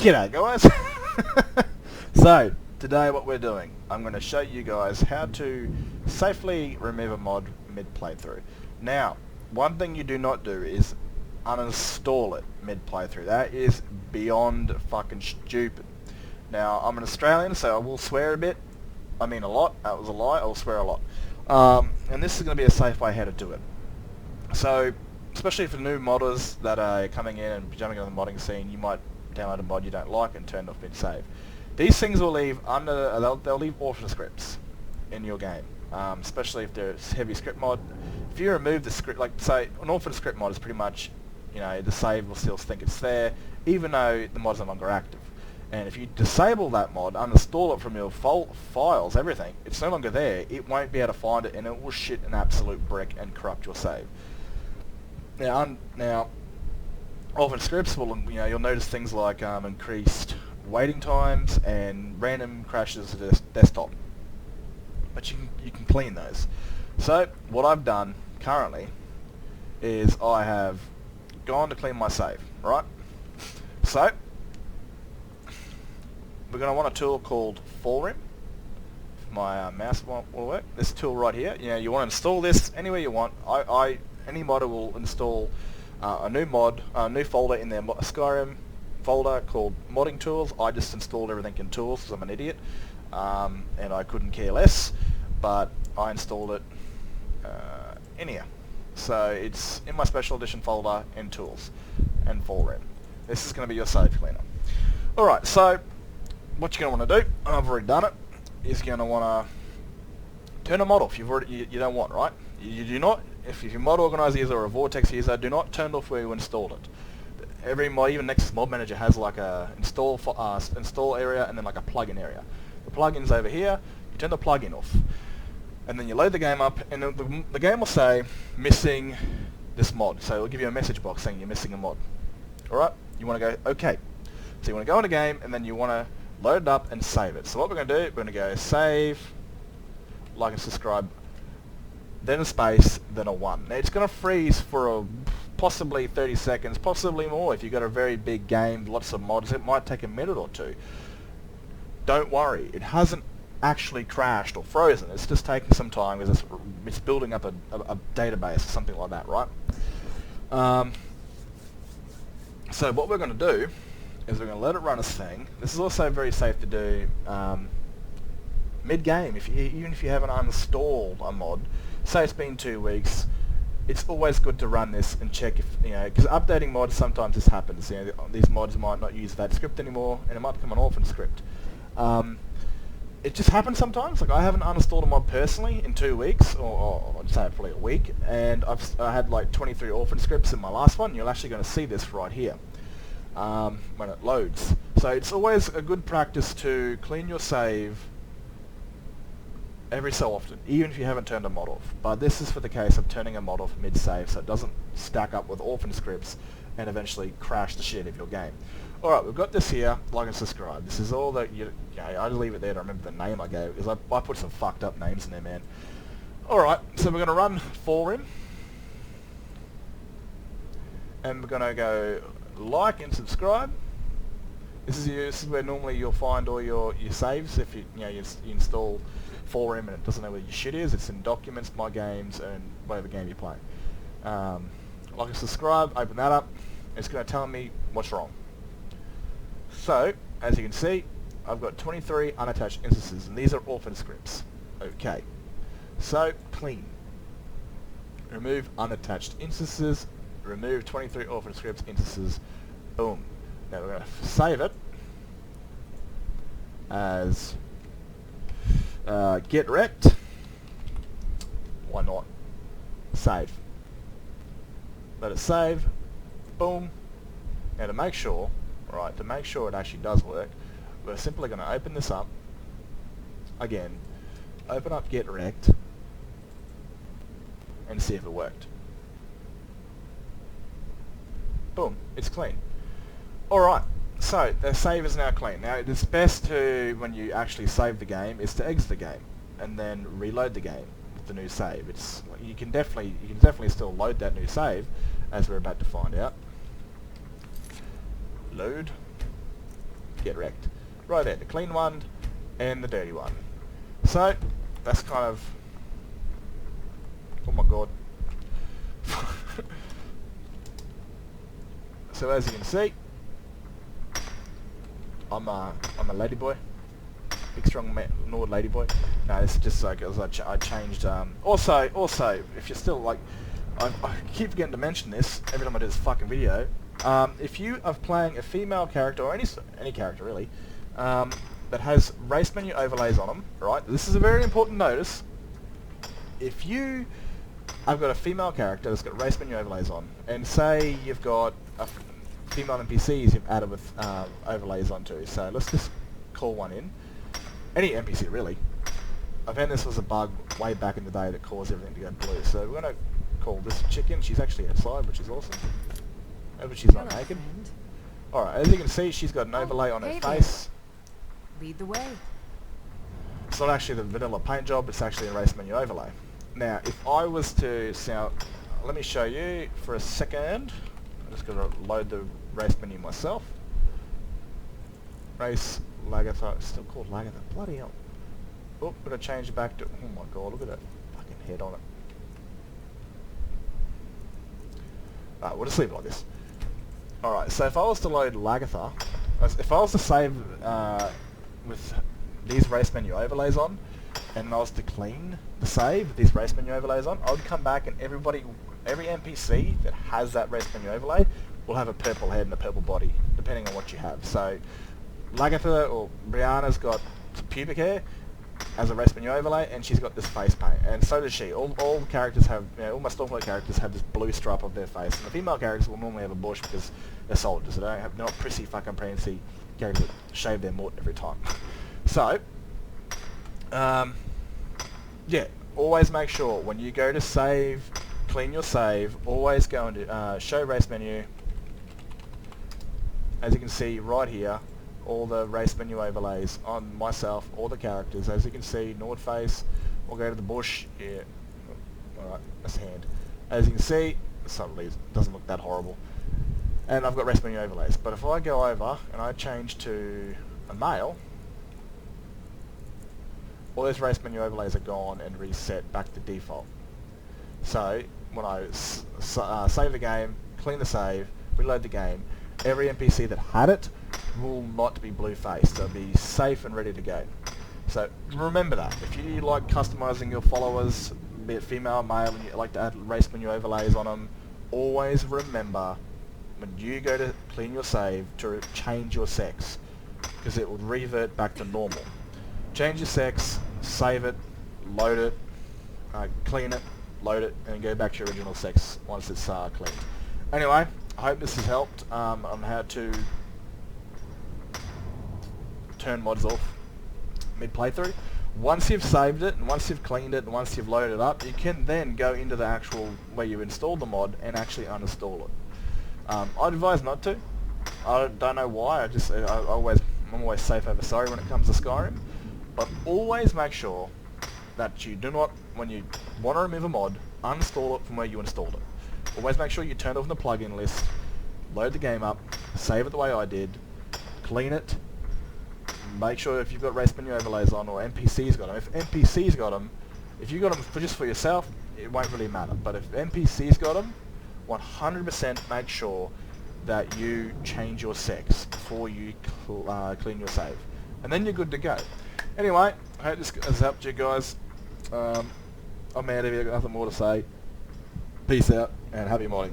G'day guys! So, today what we're doing, I'm going to show you guys how to safely remove a mod mid-playthrough. Now, one thing you do not do is uninstall it mid-playthrough. That is beyond fucking stupid. Now, I'm an Australian, so I will swear a bit. I mean a lot. That was a lie. I will swear a lot. And this is going to be a safe way how to do it. So, especially for new modders that are coming in and jumping on the modding scene, you might download a mod you don't like and turn it off mid-save. These things will leave they'll leave orphan scripts in your game, especially if there's heavy script mod. If you remove the script, like say an orphan script mod is pretty much, the save will still think it's there, even though the mod's no longer active. And if you disable that mod, uninstall it from your files, everything, it's no longer there. It won't be able to find it, and it will shit an absolute brick and corrupt your save. Now, orphan scripts will, you'll notice things like increased waiting times and random crashes to the desktop. But you can clean those. So what I've done currently is I have gone to clean my save, right? So we're going to want a tool called FallRim. My mouse will work. This tool right here. You want to install this anywhere you want. Any modder will install a new folder in their Skyrim folder called modding tools. I just installed everything in tools because I'm an idiot, and I couldn't care less, but I installed it in here. So it's in my special edition folder in tools and FallRim. This is going to be your save cleaner. Alright, so what you're going to want to do, and I've already done it, is you're going to want to turn a mod off. You don't want, right? You do not. If you're a mod organizer user or a Vortex user, do not turn it off where you installed it. Every mod, even Nexus Mod Manager has like a install area and then like a plugin area. The plugin's over here. You turn the plugin off, and then you load the game up, and the game will say missing this mod. So it'll give you a message box saying you're missing a mod. All right. You want to go okay. So you want to go in the game, and then you want to load it up and save it. So what we're going to do, we're going to go save, like and subscribe, then a space, then a 1. Now it's going to freeze for possibly 30 seconds, possibly more. If you've got a very big game, lots of mods, it might take a minute or two. Don't worry, it hasn't actually crashed or frozen. It's just taking some time because it's building up a database or something like that, right? So what we're going to do is we're going to let it run its thing. This is also very safe to do mid-game. Even if you haven't uninstalled a mod, say it's been 2 weeks, it's always good to run this and check if, because updating mods, sometimes this happens. These mods might not use that script anymore, and it might become an orphan script. It just happens sometimes. Like I haven't uninstalled a mod personally in 2 weeks, or I'd say probably a week, and I had like 23 orphan scripts in my last one. You're actually going to see this right here when it loads. So it's always a good practice to clean your save every so often, even if you haven't turned a mod off. But this is for the case of turning a mod off mid-save, so it doesn't stack up with orphan scripts and eventually crash the shit of your game. Alright, we've got this here, like and subscribe. This is all that, I leave it there to remember the name I gave, because I put some fucked up names in there, man. Alright, so we're going to run FallRim, and we're going to go like and subscribe. This is where normally you'll find all your saves if you install FallRim and it doesn't know where your shit is. It's in Documents, My Games, and whatever game you play. Like and subscribe, open that up. It's going to tell me what's wrong. So, as you can see, I've got 23 unattached instances, and these are orphan scripts. Okay. So, clean. Remove unattached instances. Remove 23 orphan scripts instances. Boom. Now we're going to save it as get wrecked. Why not? Save. Let it save. Boom. Now to make sure it actually does work, we're simply going to open this up again, open up get wrecked, and see if it worked. Boom. It's clean. Alright, so the save is now clean. Now it's best to, when you actually save the game, is to exit the game and then reload the game with the new save. You can definitely still load that new save, as we're about to find out. Load. get wrecked. Right there, the clean one and the dirty one. So that's kind of, oh my god. So as you can see, I'm a ladyboy, big strong Nord ladyboy. No, this is just like as I changed. Also, if you're still like, I keep forgetting to mention this every time I do this fucking video. If you are playing a female character or any character really, that has race menu overlays on them, right? This is a very important notice. If you have got a female character that's got race menu overlays on, and say you've got a female NPCs you've added with overlays onto, so let's just call one in. Any NPC really. I found this was a bug way back in the day that caused everything to go blue. So we're going to call this chicken. She's actually outside, which is awesome. But she's not naked. Alright, as you can see, she's got an overlay on her face. Lead the way. It's not actually the vanilla paint job, it's actually a race menu overlay. Now, if I was to let me show you for a second. I'm just going to load the race menu myself. Race Lagatha, still called Lagatha, bloody hell. Oh, I'm going to change it back to, oh my god, look at that fucking head on it. Alright, we'll just leave it like this. Alright, so if I was to load Lagatha, if I was to save with these race menu overlays on, and I was to clean the save with these race menu overlays on, I would come back and every NPC that has that race menu overlay will have a purple head and a purple body, depending on what you have. So Lagatha or Brianna's got pubic hair as a race menu overlay, and she's got this face paint, and so does she. All characters have, all my Stormlight characters have this blue stripe of their face, and the female characters will normally have a bush because they're soldiers. They don't have not prissy fucking prancy characters that shave their mort every time. So, yeah, always make sure when you go to save, clean your save, always go into show race menu. As you can see right here, all the race menu overlays on myself, all the characters. As you can see, Nord face, we'll go to the bush, yeah, alright, that's hand. As you can see, suddenly it doesn't look that horrible. And I've got race menu overlays. But if I go over and I change to a male, all those race menu overlays are gone and reset back to default. So when I save the game, clean the save, reload the game, every NPC that had it will not be blue-faced. They'll be safe and ready to go. So remember that. If you like customizing your followers, be it female or male, and you like to add race menu overlays on them, always remember when you go to clean your save to change your sex, because it will revert back to normal. Change your sex, save it, load it, clean it, load it, and go back to your original sex once it's cleaned. Anyway, I hope this has helped on how to turn mods off mid-playthrough. Once you've saved it, and once you've cleaned it, and once you've loaded it up, you can then go into the actual where you installed the mod and actually uninstall it. I'd advise not to. I don't know why. I'm always safe over sorry when it comes to Skyrim. But always make sure that you do not, when you want to remove a mod, uninstall it from where you installed it. Always make sure you turn off the plugin list, load the game up, save it the way I did, clean it, make sure if you've got race menu overlays on or NPCs got them. If NPCs got them, if you got them just for yourself, it won't really matter. But if NPCs got them, 100% make sure that you change your sex before you clean your save. And then you're good to go. Anyway, I hope this has helped you guys. I'm out of here, got nothing more to say. Peace out and happy modding.